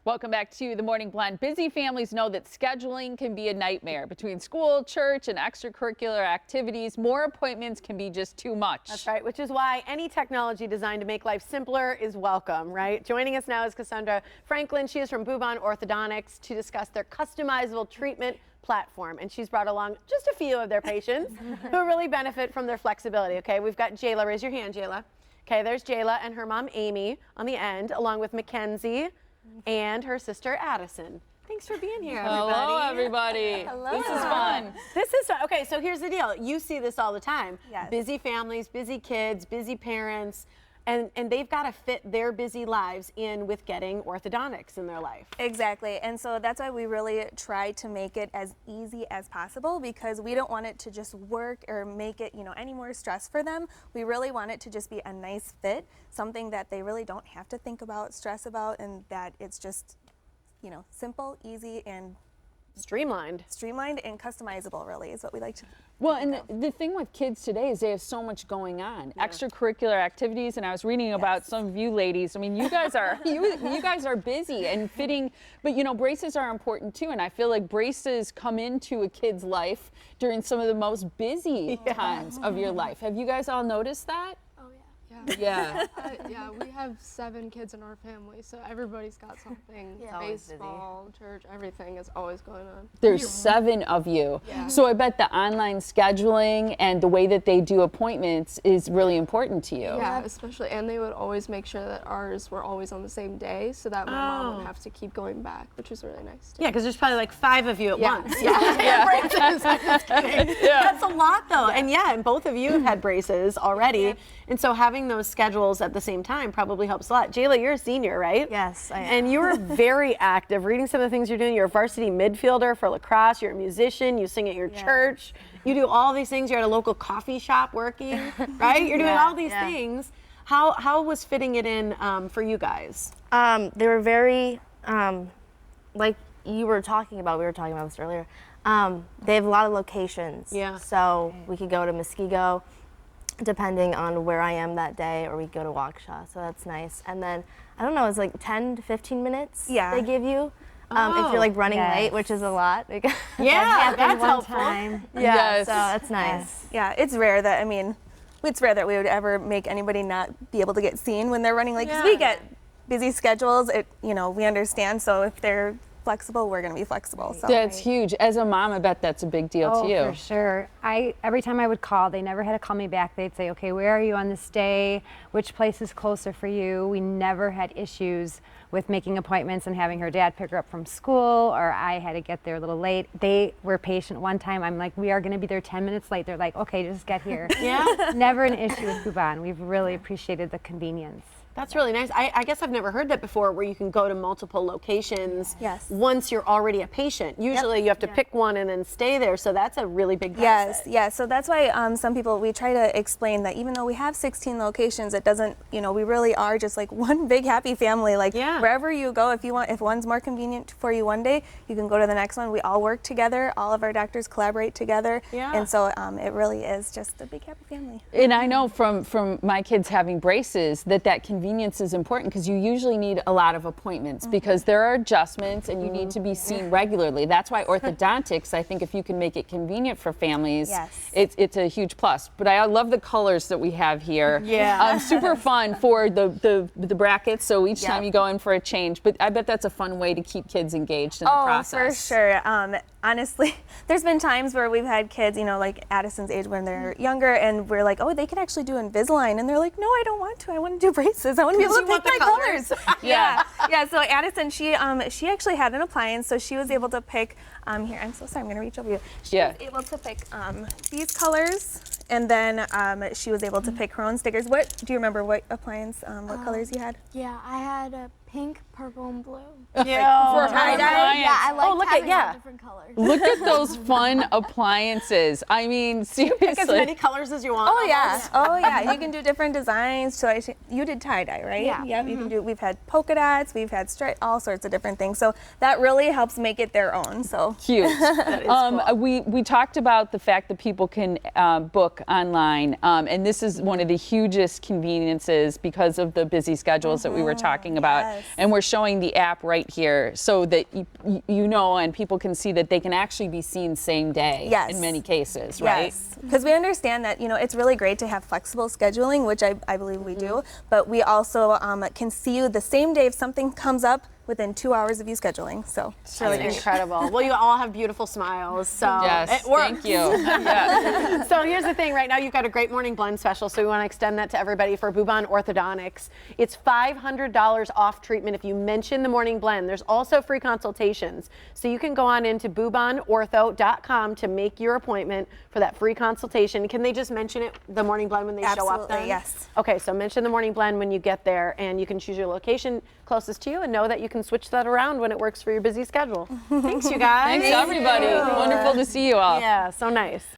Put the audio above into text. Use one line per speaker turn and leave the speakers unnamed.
Welcome back to the Morning Blend. Busy families know that scheduling can be a nightmare. Between school, church, and extracurricular activities, more appointments can be just too much.
That's right, which is why any technology designed to make life simpler is welcome, right? Joining us now is Cassundra Franklin. She is from Bubon Orthodontics to discuss their customizable treatment platform, and she's brought along just a few of their patients who really benefit from their flexibility. Okay, we've got Jayla. Raise your hand, Jayla. Okay, there's Jayla and her mom Aimee on the end, along with Mackenzie and her sister Adysin. Thanks for being here, everybody.
Hello, everybody.
Hello.
This is fun.
This is fun. Okay, so here's the deal. You see this all the time.
Yes.
Busy families, busy kids, busy parents, and they've got to fit their busy lives in with getting orthodontics in their life.
Exactly, and so that's why we really try to make it as easy as possible, because we don't want it to just work or make it, any more stress for them. We really want it to just be a nice fit, something that they really don't have to think about, stress about, and that it's just, simple, easy, and
Streamlined
and customizable, really, is what we like to.
Well, and the thing with kids today is they have so much going on, extracurricular activities, and I was reading about some of you ladies. I mean, you guys are you guys are busy and fitting, but braces are important too, and I feel like braces come into a kid's life during some of the most busy times of your life. Have you guys all noticed that? Yeah.
Yeah, we have 7 kids in our family, so everybody's got something.
Yeah.
Baseball, church, everything is always going on.
There's 7 of you.
Yeah.
So I bet the online scheduling and the way that they do appointments is really important to you.
Yeah, especially, and they would always make sure that ours were always on the same day, so that my mom would have to keep going back, which is really nice.
Yeah, because there's probably like 5 of you at once.
Yeah.
That's a lot though. And both of you have had braces already. And so having those schedules at the same time probably helps a lot. Jayla, you're a senior, right?
Yes, I am.
And you're very active. Reading some of the things you're doing, you're a varsity midfielder for lacrosse, you're a musician, you sing at your church, you do all these things, you're at a local coffee shop working, right? You're doing all these things. How was fitting it in for you guys?
They were very, like we were talking about this earlier. They have a lot of locations.
Yeah.
So we could go to Muskego, depending on where I am that day, or we could go to Waukesha, so that's nice. And then, I don't know, it's like 10 to 15 minutes they give you. If you're like running late, which is a lot.
That's helpful.
So that's nice.
Yeah, it's rare that, it's rare that we would ever make anybody not be able to get seen when they're running late, because we get busy schedules, we understand, so if they're flexible, we're going to be flexible. So.
That's huge. As a mom, I bet that's a big deal to you.
Oh, for sure. Every time I would call, they never had to call me back. They'd say, okay, where are you on this day? Which place is closer for you? We never had issues with making appointments and having her dad pick her up from school, or I had to get there a little late. They were patient. One time I'm like, we are going to be there 10 minutes late. They're like, okay, just get here. Never an issue with Bubon. We've really appreciated the convenience.
That's really nice. I guess I've never heard that before, where you can go to multiple locations once you're already a patient. Usually you have to pick one and then stay there, so that's a really big benefit.
Yes, so that's why some people, we try to explain that even though we have 16 locations, it doesn't, we really are just like one big happy family. Like wherever you go, if one's more convenient for you one day, you can go to the next one. We all work together. All of our doctors collaborate together. And so it really is just a big happy family.
And I know from my kids having braces that convenience is important, because you usually need a lot of appointments because there are adjustments and you need to be seen regularly. That's why orthodontics, I think if you can make it convenient for families, it's a huge plus. But I love the colors that we have here. Super fun for the brackets, so each time you go in for a change. But I bet that's a fun way to keep kids engaged in the process.
For sure. Honestly, there's been times where we've had kids, like Addison's age when they're younger, and we're like, oh, they could actually do Invisalign, and they're like, no, I don't want to. I want to do braces. I want to be able to pick my colors. So Addison, she actually had an appliance, so she was able to pick. Here, I'm so sorry, I'm gonna reach over you. She was able to pick these colors, and then she was able to pick her own stickers. What do you remember? What appliance? What colors you had?
Yeah, I had a pink, purple, and blue.
For her
tie-dye? Yeah, I like having different colors.
Look at those fun appliances. I mean, seriously.
Pick as many colors as you want.
You can do different designs. So you did tie-dye, right? Yeah. You can do. We've had polka dots. We've had all sorts of different things. So that really helps make it their own. So
cute. Cool. We talked about the fact that people can book online, and this is one of the hugest conveniences because of the busy schedules that we were talking about. And we're showing the app right here so that you know and people can see that they can actually be seen same day in many cases, right?
Yes, because we understand that, you know, it's really great to have flexible scheduling, which I believe we do, but we also can see you the same day if something comes up within 2 hours of you scheduling. So it's really
incredible. Well, you all have beautiful smiles, so
yes,
it works.
thank you. Yeah.
So here's the thing, right now you've got a great morning blend special, so we want to extend that to everybody for Bubon Orthodontics. It's $500 off treatment if you mention the morning blend. There's also free consultations. So you can go on into bubonortho.com to make your appointment for that free consultation. Can they just mention it, the morning blend, when they show up then?
Absolutely, yes.
Okay, so mention the morning blend when you get there, and you can choose your location closest to you and know that you can switch that around when it works for your busy schedule. Thanks, you guys.
Thanks, everybody. Wonderful to see you all.
Yeah, so nice.